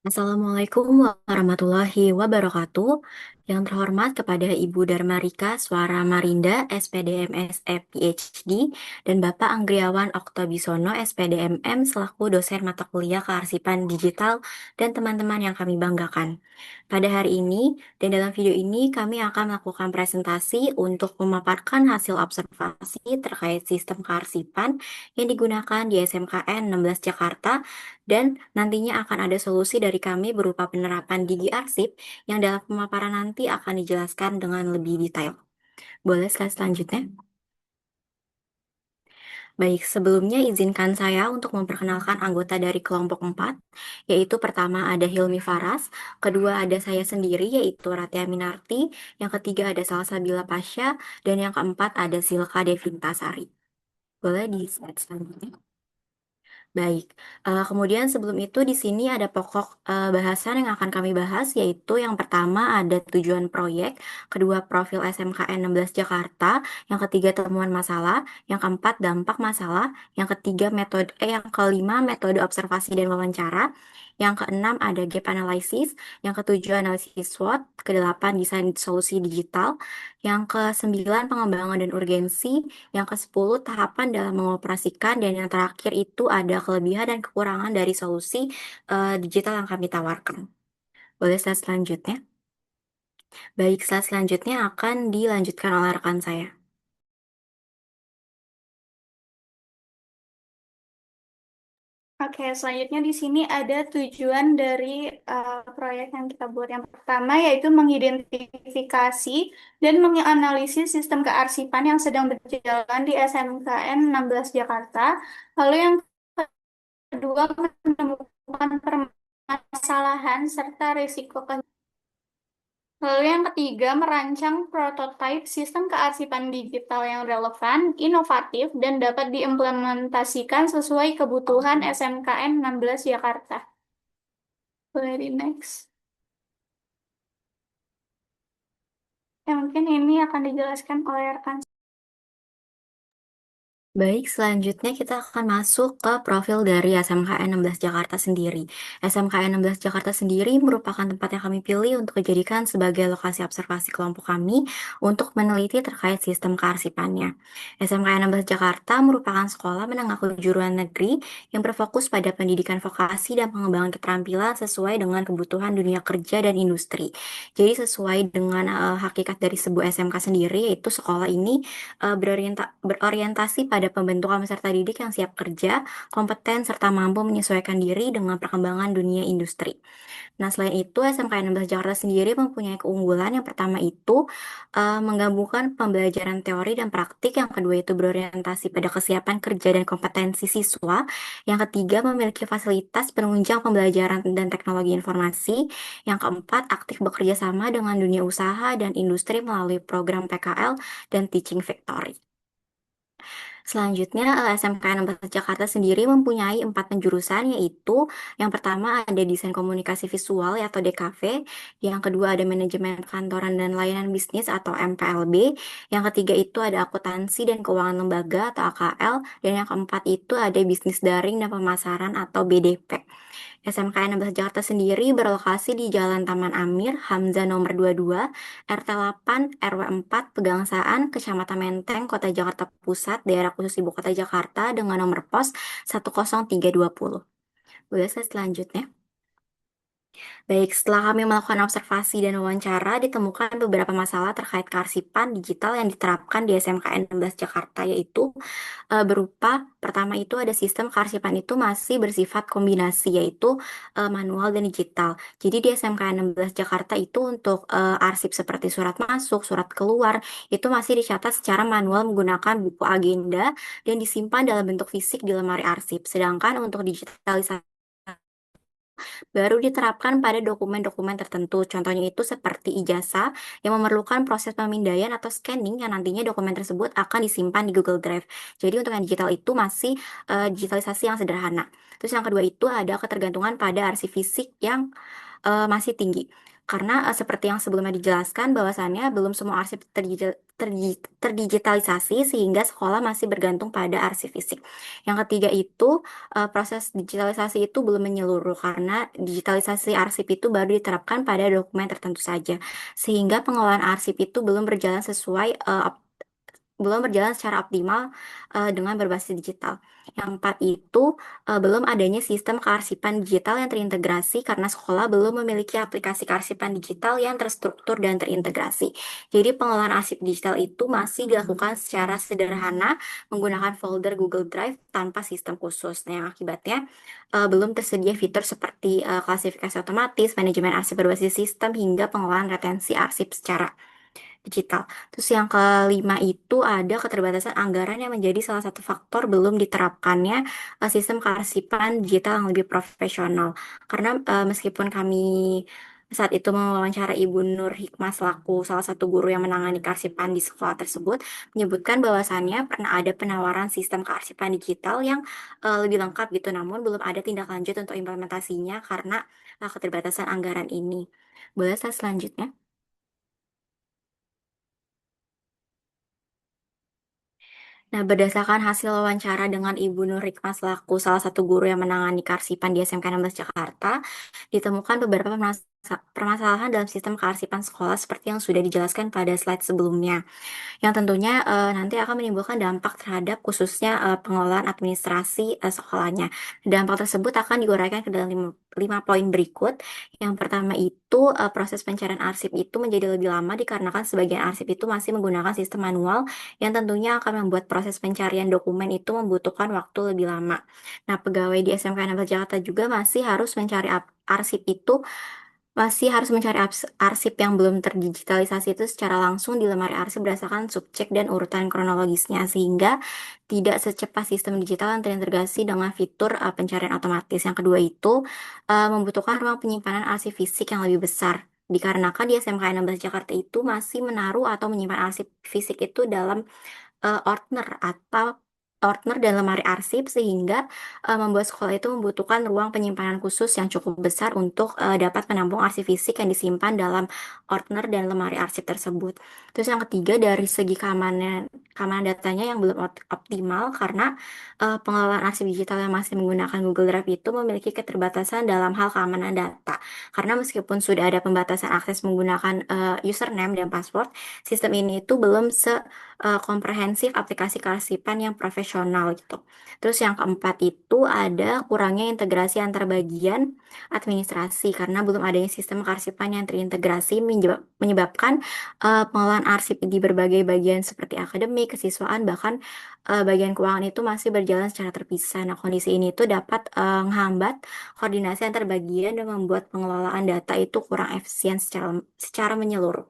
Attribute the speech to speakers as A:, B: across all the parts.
A: Assalamualaikum warahmatullahi wabarakatuh. Yang terhormat kepada Ibu Darmarika Suara Marinda, SPDMSE PhD, dan Bapak Anggriawan Oktobisono, SPDMM, selaku dosen mata kuliah Kearsipan Digital, dan teman-teman yang kami banggakan. Pada hari ini, dan dalam video ini, kami akan melakukan presentasi untuk memaparkan hasil observasi terkait sistem kearsipan yang digunakan di SMKN 16 Jakarta dan nantinya akan ada solusi dari kami berupa penerapan gigi arsip yang dalam pemaparan nanti akan dijelaskan dengan lebih detail. Boleh slide selanjutnya? Baik, sebelumnya izinkan saya untuk memperkenalkan anggota dari kelompok 4, yaitu pertama ada Hilmi Faras, kedua ada saya sendiri yaitu Ratia Minarti, yang ketiga ada Salsabila Pasha, dan yang keempat ada Silka Devintasari. Boleh di slide selanjutnya? Baik, kemudian sebelum itu di sini ada pokok bahasan yang akan kami bahas, yaitu yang pertama ada tujuan proyek, kedua profil SMKN 16 Jakarta, yang ketiga temuan masalah, yang keempat dampak masalah, yang kelima metode observasi dan wawancara, yang keenam ada gap analysis, yang ketujuh analisis SWOT, kedelapan desain solusi digital, yang kesembilan pengembangan dan urgensi, yang ke-10 tahapan dalam mengoperasikan, dan yang terakhir itu ada kelebihan dan kekurangan dari solusi digital yang kami tawarkan. Boleh slide selanjutnya? Baik, slide selanjutnya akan dilanjutkan oleh rekan saya.
B: Oke, selanjutnya di sini ada tujuan dari proyek yang kita buat. Yang pertama yaitu mengidentifikasi dan menganalisis sistem kearsipan yang sedang berjalan di SMKN 16 Jakarta. Lalu yang kedua menemukan permasalahan serta risiko. Lalu yang ketiga, merancang prototipe sistem kearsipan digital yang relevan, inovatif, dan dapat diimplementasikan sesuai kebutuhan SMKN 16 Jakarta. Boleh di next. Ya, mungkin ini akan dijelaskan oleh rekan.
A: Baik, selanjutnya kita akan masuk ke profil dari SMKN 16 Jakarta sendiri. SMKN 16 Jakarta sendiri merupakan tempat yang kami pilih untuk dijadikan sebagai lokasi observasi kelompok kami untuk meneliti terkait sistem kearsipannya. SMKN 16 Jakarta merupakan sekolah menengah kejuruan negeri yang berfokus pada pendidikan vokasi dan pengembangan keterampilan sesuai dengan kebutuhan dunia kerja dan industri. Jadi sesuai dengan hakikat dari sebuah SMK sendiri, yaitu sekolah ini berorientasi pada pembentukan peserta didik yang siap kerja, kompeten, serta mampu menyesuaikan diri dengan perkembangan dunia industri. Nah, selain itu, SMKN 16 Jakarta sendiri mempunyai keunggulan. Yang pertama itu menggabungkan pembelajaran teori dan praktik. Yang kedua itu berorientasi pada kesiapan kerja dan kompetensi siswa. Yang ketiga memiliki fasilitas penunjang pembelajaran dan teknologi informasi. Yang keempat aktif bekerja sama dengan dunia usaha dan industri melalui program PKL dan Teaching Factory. Selanjutnya, SMKN 16 Jakarta sendiri mempunyai 4 penjurusan, yaitu yang pertama ada Desain Komunikasi Visual atau DKV, yang kedua ada Manajemen Kantoran dan Layanan Bisnis atau MPLB, yang ketiga itu ada Akuntansi dan Keuangan Lembaga atau AKL, dan yang keempat itu ada Bisnis Daring dan Pemasaran atau BDP. SMKN 16 Jakarta sendiri berlokasi di Jalan Taman Amir, Hamzah nomor 22, RT 8, RW 4, Pegangsaan, Kecamatan Menteng, Kota Jakarta Pusat, Daerah Khusus Ibu Kota Jakarta dengan nomor pos 10320. Boleh saya selanjutnya? Baik, setelah kami melakukan observasi dan wawancara, ditemukan beberapa masalah terkait kearsipan digital yang diterapkan di SMKN 16 Jakarta, yaitu berupa pertama itu ada sistem kearsipan itu masih bersifat kombinasi, yaitu manual dan digital. Jadi di SMKN 16 Jakarta itu untuk arsip seperti surat masuk, surat keluar, itu masih dicatat secara manual menggunakan buku agenda dan disimpan dalam bentuk fisik di lemari arsip. Sedangkan untuk digitalisasi baru diterapkan pada dokumen-dokumen tertentu. Contohnya itu seperti ijazah yang memerlukan proses pemindaian atau scanning yang nantinya dokumen tersebut akan disimpan di Google Drive. Jadi untuk yang digital itu masih digitalisasi yang sederhana. Terus yang kedua itu ada ketergantungan pada arsip fisik yang masih tinggi. Karena seperti yang sebelumnya dijelaskan bahwasannya belum semua arsip terdigitalisasi sehingga sekolah masih bergantung pada arsip fisik. Yang ketiga itu proses digitalisasi itu belum menyeluruh karena digitalisasi arsip itu baru diterapkan pada dokumen tertentu saja. Sehingga pengelolaan arsip itu belum berjalan secara optimal dengan berbasis digital. Yang empat itu belum adanya sistem kearsipan digital yang terintegrasi karena sekolah belum memiliki aplikasi kearsipan digital yang terstruktur dan terintegrasi. Jadi pengelolaan arsip digital itu masih dilakukan secara sederhana menggunakan folder Google Drive tanpa sistem khusus. Nah, yang akibatnya belum tersedia fitur seperti klasifikasi otomatis, manajemen arsip berbasis sistem, hingga pengelolaan retensi arsip secara digital. Terus yang kelima itu ada keterbatasan anggaran yang menjadi salah satu faktor belum diterapkannya sistem kearsipan digital yang lebih profesional. Karena meskipun kami saat itu mewawancara Ibu Nur Hikmah selaku salah satu guru yang menangani kearsipan di sekolah tersebut, menyebutkan bahwasannya pernah ada penawaran sistem kearsipan digital yang lebih lengkap gitu, namun belum ada tindak lanjut untuk implementasinya karena keterbatasan anggaran ini. Boleh saya selanjutnya? Nah, berdasarkan hasil wawancara dengan Ibu Nur Hikmah selaku salah satu guru yang menangani kearsipan di SMK 16 Jakarta, ditemukan beberapa permasalahan dalam sistem kearsipan sekolah seperti yang sudah dijelaskan pada slide sebelumnya, yang tentunya nanti akan menimbulkan dampak terhadap khususnya pengelolaan administrasi sekolahnya. Dampak tersebut akan diuraikan ke dalam lima poin berikut. Yang pertama itu proses pencarian arsip itu menjadi lebih lama dikarenakan sebagian arsip itu masih menggunakan sistem manual yang tentunya akan membuat proses pencarian dokumen itu membutuhkan waktu lebih lama. Nah, pegawai di SMK 16 Jakarta juga arsip itu masih harus mencari arsip yang belum terdigitalisasi itu secara langsung di lemari arsip berdasarkan subjek dan urutan kronologisnya, sehingga tidak secepat sistem digital yang terintegrasi dengan fitur pencarian otomatis. Yang kedua itu membutuhkan ruang penyimpanan arsip fisik yang lebih besar. Dikarenakan di SMK 16 Jakarta itu masih menaruh atau menyimpan arsip fisik itu dalam ordner dan lemari arsip, sehingga membuat sekolah itu membutuhkan ruang penyimpanan khusus yang cukup besar untuk dapat menampung arsip fisik yang disimpan dalam ordner dan lemari arsip tersebut. Terus yang ketiga dari segi keamanan datanya yang belum optimal karena pengelolaan arsip digital yang masih menggunakan Google Drive itu memiliki keterbatasan dalam hal keamanan data. Karena meskipun sudah ada pembatasan akses menggunakan username dan password, sistem ini itu belum komprehensif aplikasi kearsipan yang profesional gitu. Terus yang keempat itu ada kurangnya integrasi antar bagian administrasi karena belum adanya sistem kearsipan yang terintegrasi menyebabkan pengelolaan arsip di berbagai bagian seperti akademik, kesiswaan, bahkan bagian keuangan itu masih berjalan secara terpisah. Nah, kondisi ini itu dapat menghambat koordinasi antar bagian dan membuat pengelolaan data itu kurang efisien secara menyeluruh.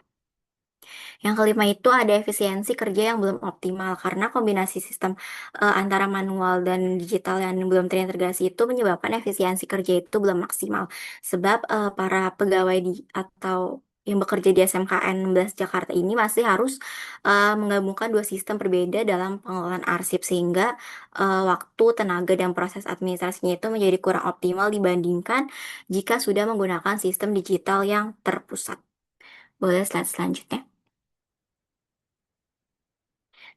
A: Yang kelima itu ada efisiensi kerja yang belum optimal karena kombinasi sistem antara manual dan digital yang belum terintegrasi itu menyebabkan efisiensi kerja itu belum maksimal. Sebab para pegawai atau yang bekerja di SMKN 16 Jakarta ini masih harus menggabungkan dua sistem berbeda dalam pengelolaan arsip sehingga waktu, tenaga, dan proses administrasinya itu menjadi kurang optimal dibandingkan jika sudah menggunakan sistem digital yang terpusat. Boleh slide selanjutnya.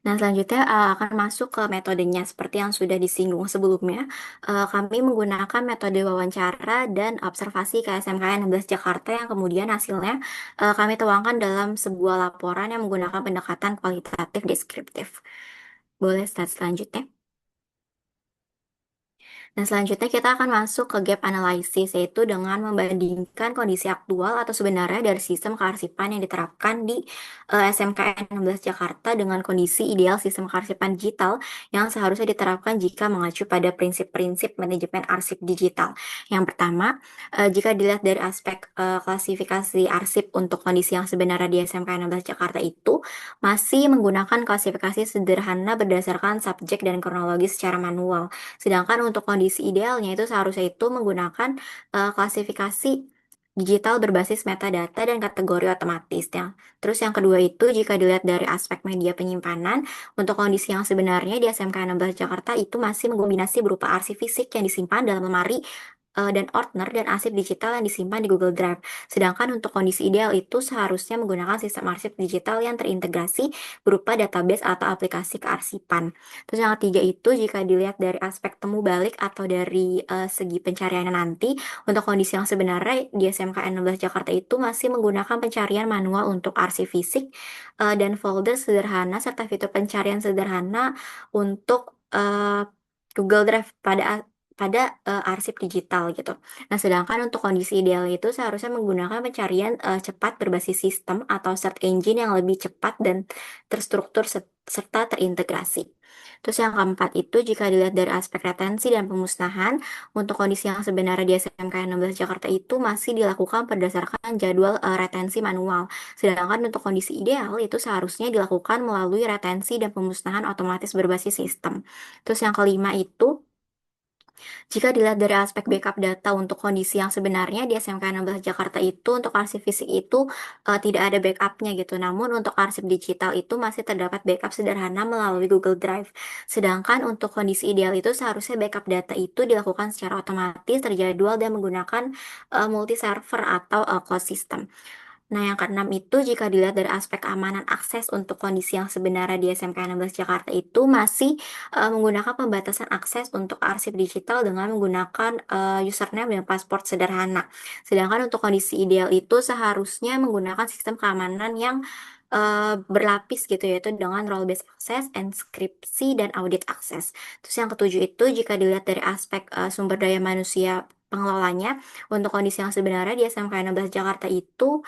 A: Nah, selanjutnya akan masuk ke metodenya. Seperti yang sudah disinggung sebelumnya, kami menggunakan metode wawancara dan observasi ke SMKN 16 Jakarta yang kemudian hasilnya kami tuangkan dalam sebuah laporan yang menggunakan pendekatan kualitatif deskriptif. Boleh slide selanjutnya. Nah, selanjutnya kita akan masuk ke gap analysis, yaitu dengan membandingkan kondisi aktual atau sebenarnya dari sistem kearsipan yang diterapkan di SMKN 16 Jakarta dengan kondisi ideal sistem kearsipan digital yang seharusnya diterapkan jika mengacu pada prinsip-prinsip manajemen arsip digital. Yang pertama, jika dilihat dari aspek klasifikasi arsip untuk kondisi yang sebenarnya di SMKN 16 Jakarta itu masih menggunakan klasifikasi sederhana berdasarkan subjek dan kronologis secara manual. Sedangkan untuk kondisi idealnya itu seharusnya itu menggunakan klasifikasi digital berbasis metadata dan kategori otomatis ya. Terus yang kedua itu jika dilihat dari aspek media penyimpanan, untuk kondisi yang sebenarnya di SMK 16 Jakarta itu masih mendominasi berupa arsip fisik yang disimpan dalam lemari dan Ordner dan arsip digital yang disimpan di Google Drive. Sedangkan untuk kondisi ideal itu seharusnya menggunakan sistem arsip digital yang terintegrasi berupa database atau aplikasi kearsipan. Terus yang ketiga itu jika dilihat dari aspek temu balik atau dari segi pencariannya nanti, untuk kondisi yang sebenarnya di SMKN 16 Jakarta itu masih menggunakan pencarian manual untuk arsip fisik dan folder sederhana serta fitur pencarian sederhana untuk Google Drive pada arsip digital gitu. Nah, sedangkan untuk kondisi ideal itu seharusnya menggunakan pencarian cepat berbasis sistem atau search engine yang lebih cepat dan terstruktur serta terintegrasi. Terus yang keempat itu jika dilihat dari aspek retensi dan pemusnahan, untuk kondisi yang sebenarnya di SMK 16 Jakarta itu masih dilakukan berdasarkan jadwal retensi manual. Sedangkan untuk kondisi ideal itu seharusnya dilakukan melalui retensi dan pemusnahan otomatis berbasis sistem. Terus yang kelima itu jika dilihat dari aspek backup data untuk kondisi yang sebenarnya di SMK 16 Jakarta itu untuk arsip fisik itu tidak ada backupnya gitu. Namun untuk arsip digital itu masih terdapat backup sederhana melalui Google Drive. Sedangkan untuk kondisi ideal itu seharusnya backup data itu dilakukan secara otomatis, terjadwal dan menggunakan multi server atau cloud system. Nah, yang keenam itu jika dilihat dari aspek keamanan akses untuk kondisi yang sebenarnya di SMK 16 Jakarta itu masih menggunakan pembatasan akses untuk arsip digital dengan menggunakan username dan password sederhana. Sedangkan untuk kondisi ideal itu seharusnya menggunakan sistem keamanan yang berlapis gitu yaitu dengan role based access, enkripsi dan audit akses. Terus yang ketujuh itu jika dilihat dari aspek sumber daya manusia pengelolanya untuk kondisi yang sebenarnya di SMK 16 Jakarta itu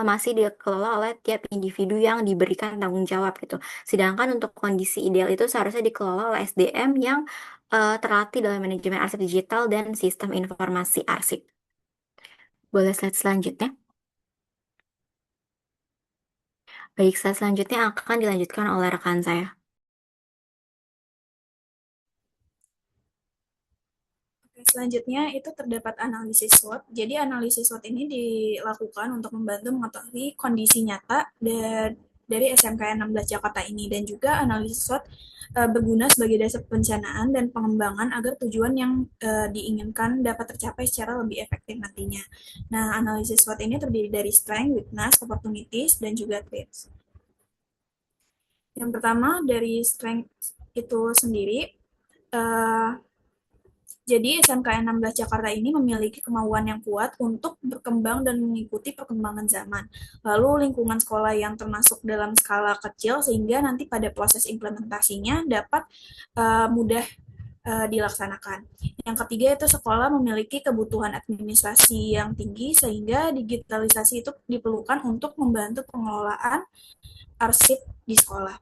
A: masih dikelola oleh tiap individu yang diberikan tanggung jawab gitu. Sedangkan untuk kondisi ideal itu seharusnya dikelola oleh SDM yang terlatih dalam manajemen arsip digital dan sistem informasi arsip. Boleh slide selanjutnya? Baik, slide selanjutnya akan dilanjutkan oleh rekan saya.
B: Oke, selanjutnya itu terdapat analisis SWOT. Jadi analisis SWOT ini dilakukan untuk membantu mengetahui kondisi nyata dari SMKN 16 Jakarta ini dan juga analisis SWOT berguna sebagai dasar perencanaan dan pengembangan agar tujuan yang diinginkan dapat tercapai secara lebih efektif nantinya. Nah, analisis SWOT ini terdiri dari strength, weakness, opportunities, dan juga threats. Yang pertama dari strength itu sendiri, uh, jadi SMKN 16 Jakarta ini memiliki kemauan yang kuat untuk berkembang dan mengikuti perkembangan zaman. Lalu lingkungan sekolah yang termasuk dalam skala kecil sehingga nanti pada proses implementasinya dapat mudah dilaksanakan. Yang ketiga itu sekolah memiliki kebutuhan administrasi yang tinggi sehingga digitalisasi itu diperlukan untuk membantu pengelolaan arsip di sekolah.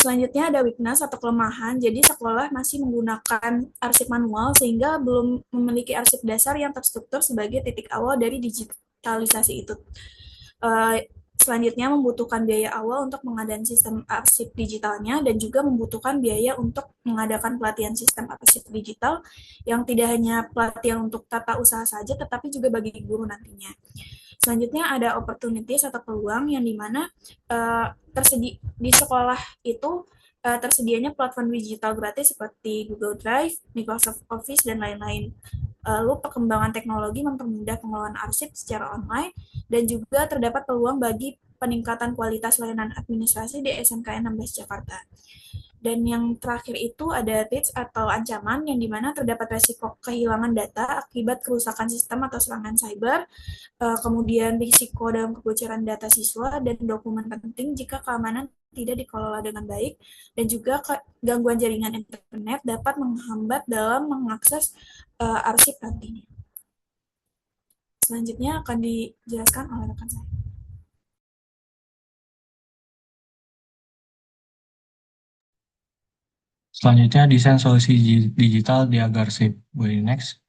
B: Selanjutnya ada weakness atau kelemahan. Jadi sekolah masih menggunakan arsip manual sehingga belum memiliki arsip dasar yang terstruktur sebagai titik awal dari digitalisasi itu. Uh, Selanjutnya membutuhkan biaya awal untuk mengadakan sistem arsip digitalnya dan juga membutuhkan biaya untuk mengadakan pelatihan sistem arsip digital yang tidak hanya pelatihan untuk tata usaha saja tetapi juga bagi guru nantinya. Selanjutnya ada opportunities atau peluang yang dimana tersedia di sekolah itu tersedianya platform digital gratis seperti Google Drive, Microsoft Office, dan lain-lain. Lalu perkembangan teknologi mempermudah pengelolaan arsip secara online dan juga terdapat peluang bagi peningkatan kualitas layanan administrasi di SMKN 16 Jakarta. Dan yang terakhir itu ada threats atau ancaman yang dimana terdapat resiko kehilangan data akibat kerusakan sistem atau serangan cyber, kemudian risiko dalam kebocoran data siswa dan dokumen penting jika keamanan tidak dikelola dengan baik, dan juga gangguan jaringan internet dapat menghambat dalam mengakses arsip nantinya. Selanjutnya akan dijelaskan oleh rekan saya.
C: Selanjutnya, desain solusi digital di Agarsip. Boleh next.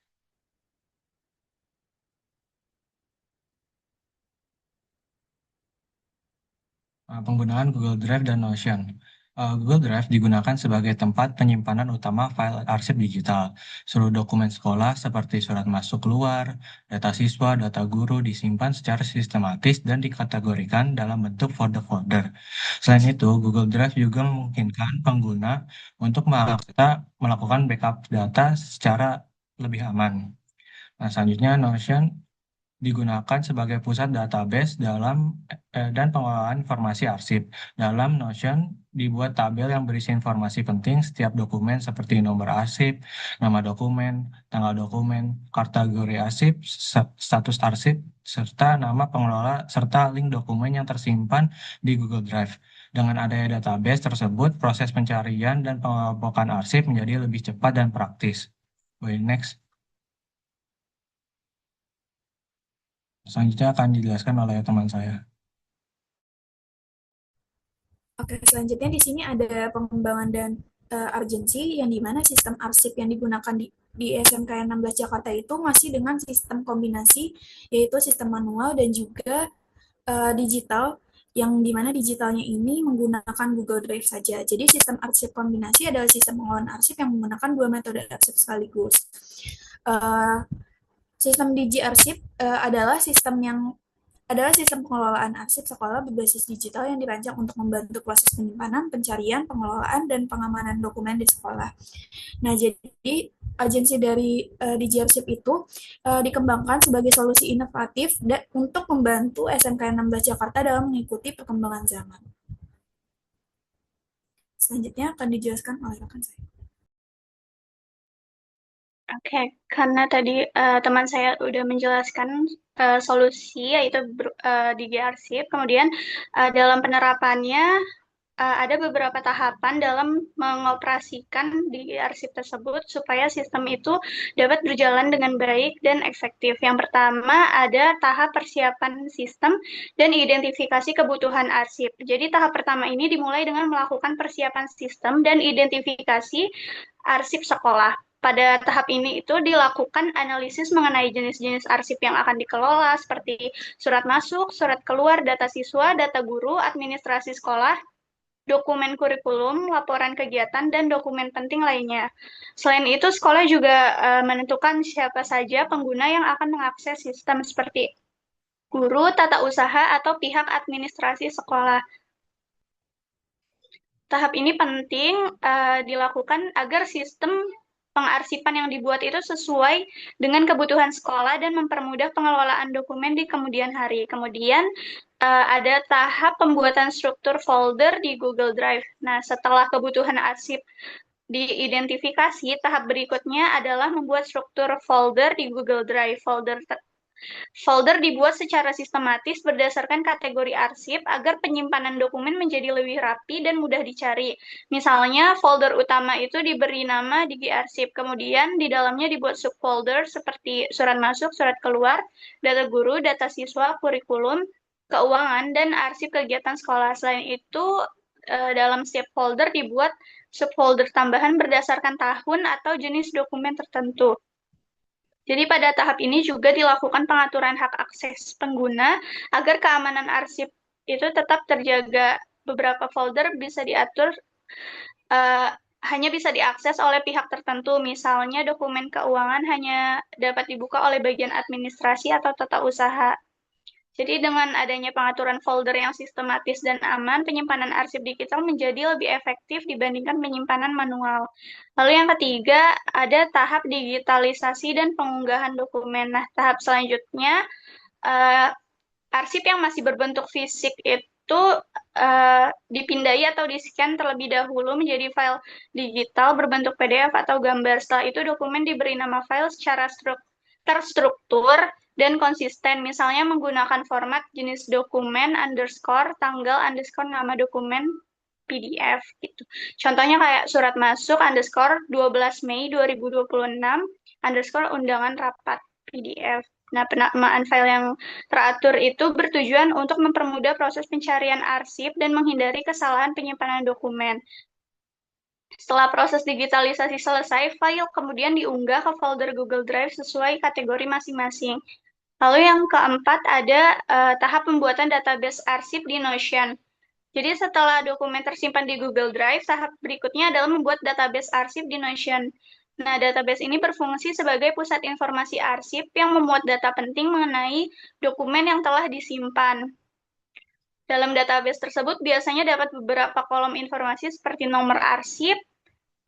C: Penggunaan Google Drive dan Notion. Google Drive digunakan sebagai tempat penyimpanan utama file arsip digital. Seluruh dokumen sekolah seperti surat masuk keluar, data siswa, data guru disimpan secara sistematis dan dikategorikan dalam bentuk folder-folder. Selain itu, Google Drive juga memungkinkan pengguna untuk melakukan backup data secara lebih aman. Nah, selanjutnya Notion digunakan sebagai pusat database dan pengelolaan informasi arsip. Dalam Notion dibuat tabel yang berisi informasi penting setiap dokumen seperti nomor arsip, nama dokumen, tanggal dokumen, kategori arsip, status arsip, serta nama pengelola serta link dokumen yang tersimpan di Google Drive. Dengan adanya database tersebut, proses pencarian dan pengelompokan arsip menjadi lebih cepat dan praktis. Oke, next. Selanjutnya akan dijelaskan oleh teman saya.
D: Oke, selanjutnya di sini ada pengembangan dan urgensi yang dimana sistem arsip yang digunakan di SMK 16 Jakarta itu masih dengan sistem kombinasi, yaitu sistem manual dan juga digital, yang dimana digitalnya ini menggunakan Google Drive saja. Jadi sistem arsip kombinasi adalah sistem pengolahan arsip yang menggunakan dua metode arsip sekaligus. Uh, Sistem Digi Arsip adalah sistem pengelolaan arsip sekolah berbasis digital yang dirancang untuk membantu proses penyimpanan, pencarian, pengelolaan, dan pengamanan dokumen di sekolah. Nah, jadi agensi dari DigiArsip itu dikembangkan sebagai solusi inovatif untuk membantu SMK 16 Jakarta dalam mengikuti perkembangan zaman. Selanjutnya akan dijelaskan oleh rekan saya.
B: Oke, karena tadi teman saya udah menjelaskan solusi yaitu di Arsip, kemudian dalam penerapannya ada beberapa tahapan dalam mengoperasikan di arsip tersebut supaya sistem itu dapat berjalan dengan baik dan efektif. Yang pertama ada tahap persiapan sistem dan identifikasi kebutuhan arsip. Jadi tahap pertama ini dimulai dengan melakukan persiapan sistem dan identifikasi arsip sekolah. Pada tahap ini itu dilakukan analisis mengenai jenis-jenis arsip yang akan dikelola seperti surat masuk, surat keluar, data siswa, data guru, administrasi sekolah, dokumen kurikulum, laporan kegiatan, dan dokumen penting lainnya. Selain itu, sekolah juga menentukan siapa saja pengguna yang akan mengakses sistem seperti guru, tata usaha, atau pihak administrasi sekolah. Tahap ini penting dilakukan agar sistem pengarsipan yang dibuat itu sesuai dengan kebutuhan sekolah dan mempermudah pengelolaan dokumen di kemudian hari. Kemudian ada tahap pembuatan struktur folder di Google Drive. Nah, setelah kebutuhan arsip diidentifikasi, tahap berikutnya adalah membuat struktur folder di Google Drive. Folder dibuat secara sistematis berdasarkan kategori arsip agar penyimpanan dokumen menjadi lebih rapi dan mudah dicari. Misalnya, folder utama itu diberi nama Digi Arsip, kemudian di dalamnya dibuat subfolder seperti surat masuk, surat keluar, data guru, data siswa, kurikulum, keuangan, dan arsip kegiatan sekolah. Selain itu, dalam setiap folder dibuat subfolder tambahan berdasarkan tahun atau jenis dokumen tertentu. Jadi pada tahap ini juga dilakukan pengaturan hak akses pengguna agar keamanan arsip itu tetap terjaga. Beberapa folder bisa diatur hanya bisa diakses oleh pihak tertentu, misalnya dokumen keuangan hanya dapat dibuka oleh bagian administrasi atau tata usaha. Jadi dengan adanya pengaturan folder yang sistematis dan aman, penyimpanan arsip digital menjadi lebih efektif dibandingkan penyimpanan manual. Lalu yang ketiga, ada tahap digitalisasi dan pengunggahan dokumen. Nah, tahap selanjutnya, arsip yang masih berbentuk fisik itu dipindai atau di-scan terlebih dahulu menjadi file digital berbentuk PDF atau gambar. Setelah itu dokumen diberi nama file secara terstruktur dan konsisten, misalnya menggunakan format jenis dokumen underscore tanggal underscore nama dokumen PDF gitu. Contohnya kayak surat masuk underscore 12 Mei 2026 underscore undangan rapat PDF. Nah, penamaan file yang teratur itu bertujuan untuk mempermudah proses pencarian arsip dan menghindari kesalahan penyimpanan dokumen. Setelah proses digitalisasi selesai, file kemudian diunggah ke folder Google Drive sesuai kategori masing-masing. Lalu yang keempat ada tahap pembuatan database arsip di Notion. Jadi setelah dokumen tersimpan di Google Drive, tahap berikutnya adalah membuat database arsip di Notion. Nah, database ini berfungsi sebagai pusat informasi arsip yang memuat data penting mengenai dokumen yang telah disimpan. Dalam database tersebut biasanya dapat beberapa kolom informasi seperti nomor arsip,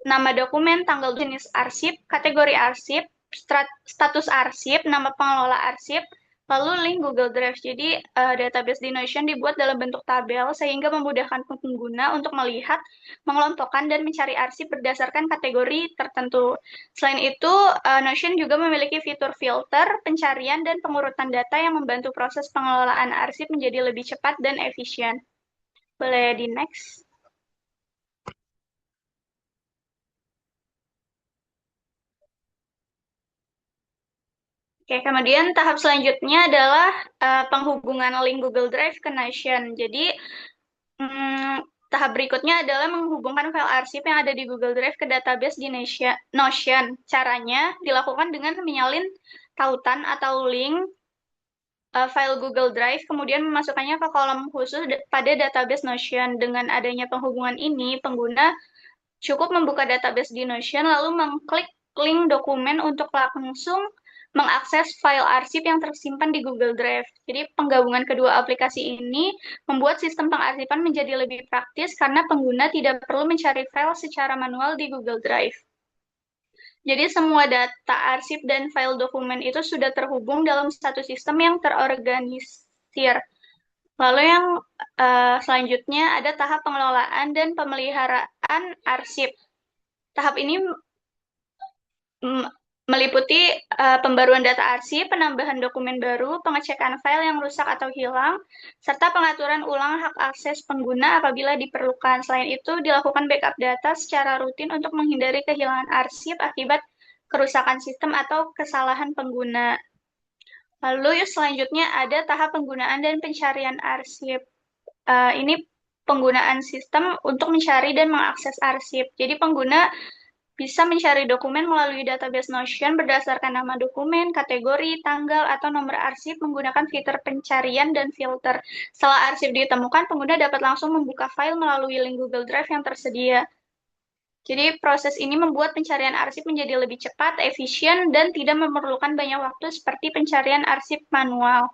B: nama dokumen, tanggal jenis arsip, kategori arsip, status arsip, nama pengelola arsip, lalu link Google Drive. Jadi database di Notion dibuat dalam bentuk tabel sehingga memudahkan pengguna untuk melihat, mengelompokkan, dan mencari arsip berdasarkan kategori tertentu. Selain itu, Notion juga memiliki fitur filter, pencarian, dan pengurutan data yang membantu proses pengelolaan arsip menjadi lebih cepat dan efisien. Boleh di next. Oke, kemudian tahap selanjutnya adalah penghubungan link Google Drive ke Notion. Jadi, tahap berikutnya adalah menghubungkan file arsip yang ada di Google Drive ke database di Notion. Caranya dilakukan dengan menyalin tautan atau link file Google Drive, kemudian memasukkannya ke kolom khusus pada database Notion. Dengan adanya penghubungan ini, pengguna cukup membuka database di Notion, lalu mengklik link dokumen untuk langsung mengakses file arsip yang tersimpan di Google Drive. Jadi penggabungan kedua aplikasi ini membuat sistem pengarsipan menjadi lebih praktis karena pengguna tidak perlu mencari file secara manual di Google Drive. Jadi semua data arsip dan file dokumen itu sudah terhubung dalam satu sistem yang terorganisir. Lalu yang selanjutnya ada tahap pengelolaan dan pemeliharaan arsip. Tahap ini meliputi pembaruan data arsip, penambahan dokumen baru, pengecekan file yang rusak atau hilang, serta pengaturan ulang hak akses pengguna apabila diperlukan. Selain itu, dilakukan backup data secara rutin untuk menghindari kehilangan arsip akibat kerusakan sistem atau kesalahan pengguna. Lalu selanjutnya ada tahap penggunaan dan pencarian arsip. Ini penggunaan sistem untuk mencari dan mengakses arsip. Jadi pengguna bisa mencari dokumen melalui database Notion berdasarkan nama dokumen, kategori, tanggal, atau nomor arsip menggunakan fitur pencarian dan filter. Setelah arsip ditemukan, pengguna dapat langsung membuka file melalui link Google Drive yang tersedia. Jadi proses ini membuat pencarian arsip menjadi lebih cepat, efisien, dan tidak memerlukan banyak waktu seperti pencarian arsip manual.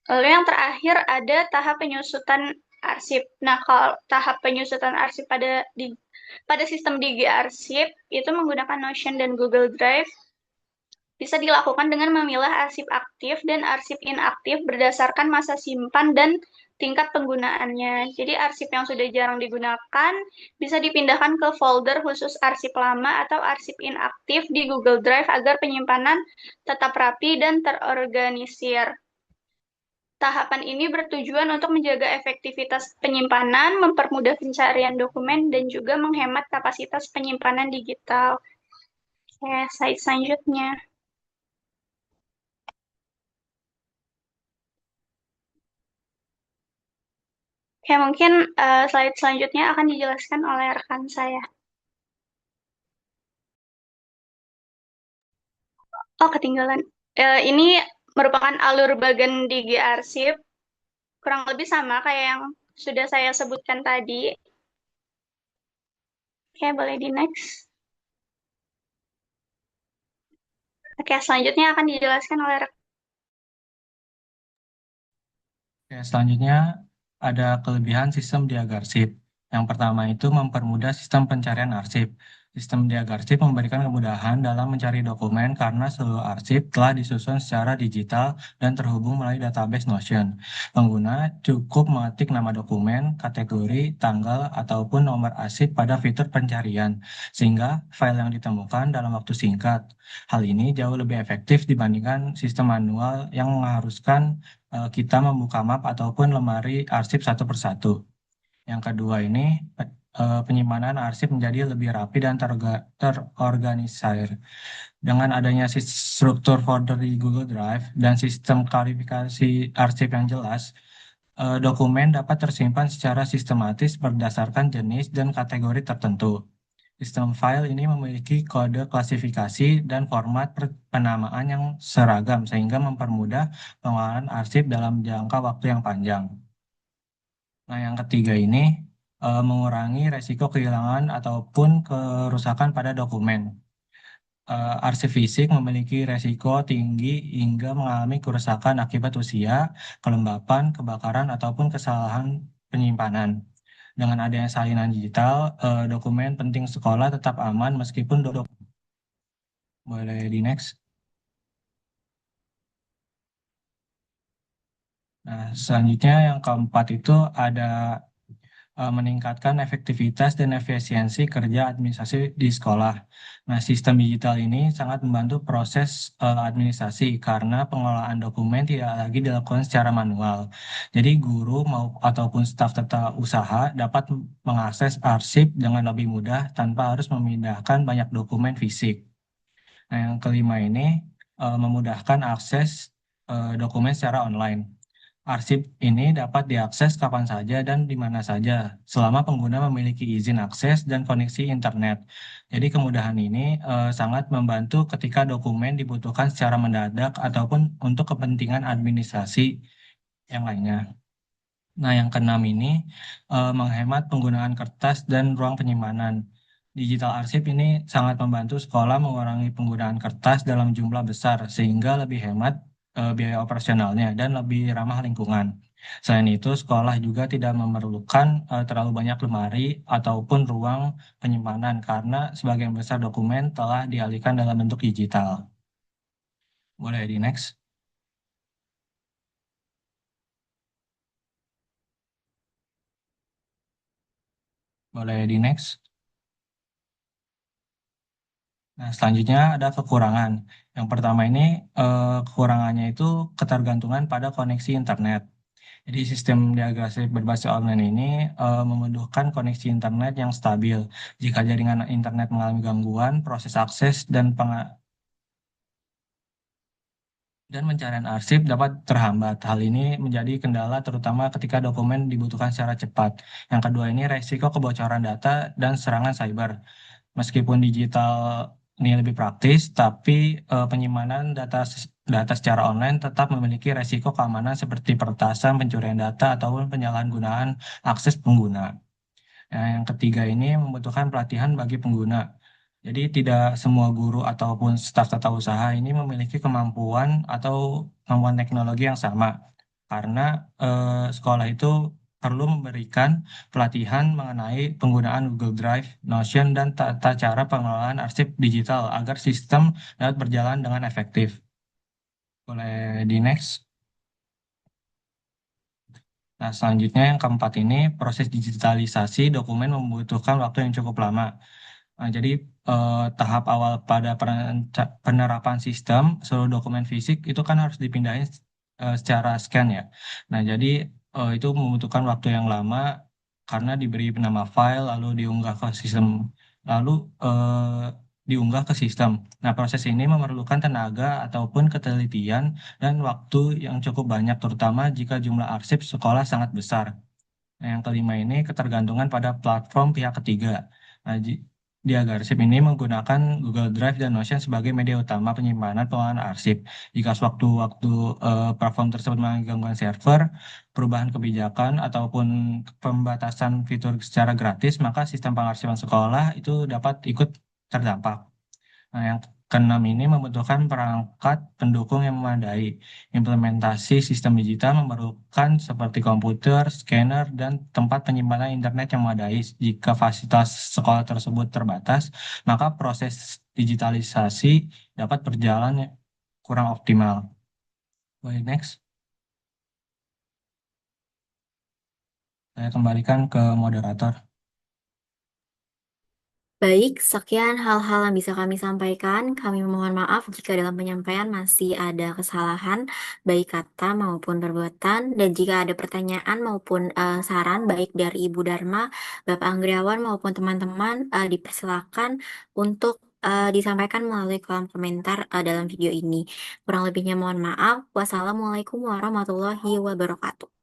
B: Lalu yang terakhir ada tahap penyusutan arsip. Nah, kalau tahap penyusutan arsip pada sistem DG arsip itu menggunakan Notion dan Google Drive bisa dilakukan dengan memilah arsip aktif dan arsip inaktif berdasarkan masa simpan dan tingkat penggunaannya. Jadi arsip yang sudah jarang digunakan bisa dipindahkan ke folder khusus arsip lama atau arsip inaktif di Google Drive agar penyimpanan tetap rapi dan terorganisir. Tahapan ini bertujuan untuk menjaga efektivitas penyimpanan, mempermudah pencarian dokumen, dan juga menghemat kapasitas penyimpanan digital. Oke, slide selanjutnya. Oke, mungkin slide selanjutnya akan dijelaskan oleh rekan saya. Oh, ketinggalan. Ini merupakan alur bagan DG arsip, kurang lebih sama kayak yang sudah saya sebutkan tadi. Oke, boleh di next. Oke, selanjutnya akan dijelaskan oleh rekan.
C: Oke, selanjutnya ada kelebihan sistem diagarsip. Yang pertama itu mempermudah sistem pencarian arsip. Sistem diagarsip memberikan kemudahan dalam mencari dokumen karena seluruh arsip telah disusun secara digital dan terhubung melalui database Notion. Pengguna cukup mengetik nama dokumen, kategori, tanggal, ataupun nomor arsip pada fitur pencarian, sehingga file yang ditemukan dalam waktu singkat. Hal ini jauh lebih efektif dibandingkan sistem manual yang mengharuskan kita membuka map ataupun lemari arsip satu persatu. Yang kedua ini penyimpanan arsip menjadi lebih rapi dan terorganisir. Dengan adanya struktur folder di Google Drive dan sistem klasifikasi arsip yang jelas, dokumen dapat tersimpan secara sistematis berdasarkan jenis dan kategori tertentu. Sistem file ini memiliki kode klasifikasi dan format penamaan yang seragam sehingga mempermudah pengelolaan arsip dalam jangka waktu yang panjang. Nah, yang ketiga ini mengurangi resiko kehilangan ataupun kerusakan pada dokumen. Arsip fisik memiliki resiko tinggi hingga mengalami kerusakan akibat usia, kelembapan, kebakaran, ataupun kesalahan penyimpanan. Dengan adanya salinan digital, dokumen penting sekolah tetap aman meskipun Boleh di next. Nah, selanjutnya yang keempat itu ada meningkatkan efektivitas dan efisiensi kerja administrasi di sekolah. Nah, sistem digital ini sangat membantu proses administrasi karena pengelolaan dokumen tidak lagi dilakukan secara manual. Jadi, guru mau ataupun staf tata usaha dapat mengakses arsip dengan lebih mudah tanpa harus memindahkan banyak dokumen fisik. Nah, yang kelima ini memudahkan akses dokumen secara online. Arsip ini dapat diakses kapan saja dan di mana saja, selama pengguna memiliki izin akses dan koneksi internet. Jadi kemudahan ini sangat membantu ketika dokumen dibutuhkan secara mendadak ataupun untuk kepentingan administrasi yang lainnya. Nah, yang keenam ini menghemat penggunaan kertas dan ruang penyimpanan. Digital arsip ini sangat membantu sekolah mengurangi penggunaan kertas dalam jumlah besar sehingga lebih hemat biaya operasionalnya dan lebih ramah lingkungan. Selain itu, sekolah juga tidak memerlukan terlalu banyak lemari ataupun ruang penyimpanan karena sebagian besar dokumen telah dialihkan dalam bentuk digital. Boleh di next? Boleh di next? Nah, selanjutnya ada kekurangan. Yang pertama ini kekurangannya itu ketergantungan pada koneksi internet. Jadi sistem diagnostik berbasis online ini membutuhkan koneksi internet yang stabil. Jika jaringan internet mengalami gangguan, proses akses dan pencarian arsip dapat terhambat. Hal ini menjadi kendala terutama ketika dokumen dibutuhkan secara cepat. Yang kedua ini resiko kebocoran data dan serangan cyber. Meskipun digital ini lebih praktis, tapi penyimpanan data secara online tetap memiliki resiko keamanan seperti peretasan, pencurian data, ataupun penyalahgunaan akses pengguna. Nah, yang ketiga ini membutuhkan pelatihan bagi pengguna. Jadi tidak semua guru ataupun staf tata usaha ini memiliki kemampuan atau kemampuan teknologi yang sama. Karena sekolah itu perlu memberikan pelatihan mengenai penggunaan Google Drive, Notion, dan tata cara pengelolaan arsip digital agar sistem dapat berjalan dengan efektif. Boleh di next. Nah, selanjutnya yang keempat ini, proses digitalisasi dokumen membutuhkan waktu yang cukup lama. Nah, jadi tahap awal pada penerapan sistem seluruh dokumen fisik itu kan harus dipindahin secara scan ya. Nah, jadi itu membutuhkan waktu yang lama karena diberi nama file lalu diunggah ke sistem lalu diunggah ke sistem. Nah, proses ini memerlukan tenaga ataupun ketelitian dan waktu yang cukup banyak terutama jika jumlah arsip sekolah sangat besar. Nah, yang kelima ini ketergantungan pada platform pihak ketiga. Nah, di Agarsip ini menggunakan Google Drive dan Notion sebagai media utama penyimpanan pengelolaan arsip. Jika sewaktu-waktu platform tersebut mengalami gangguan server, perubahan kebijakan ataupun pembatasan fitur secara gratis, maka sistem pengarsipan sekolah itu dapat ikut terdampak. Nah, yang keenam ini membutuhkan perangkat pendukung yang memadai. Implementasi sistem digital memerlukan seperti komputer, scanner, dan tempat penyimpanan internet yang memadai. Jika fasilitas sekolah tersebut terbatas, maka proses digitalisasi dapat berjalan kurang optimal. Boleh next. Saya kembalikan ke moderator.
A: Baik, sekian hal-hal yang bisa kami sampaikan. Kami mohon maaf jika dalam penyampaian masih ada kesalahan, baik kata maupun perbuatan. Dan jika ada pertanyaan maupun saran, baik dari Ibu Dharma, Bapak Anggriawan maupun teman-teman, dipersilakan untuk disampaikan melalui kolom komentar dalam video ini. Kurang lebihnya mohon maaf. Wassalamualaikum warahmatullahi wabarakatuh.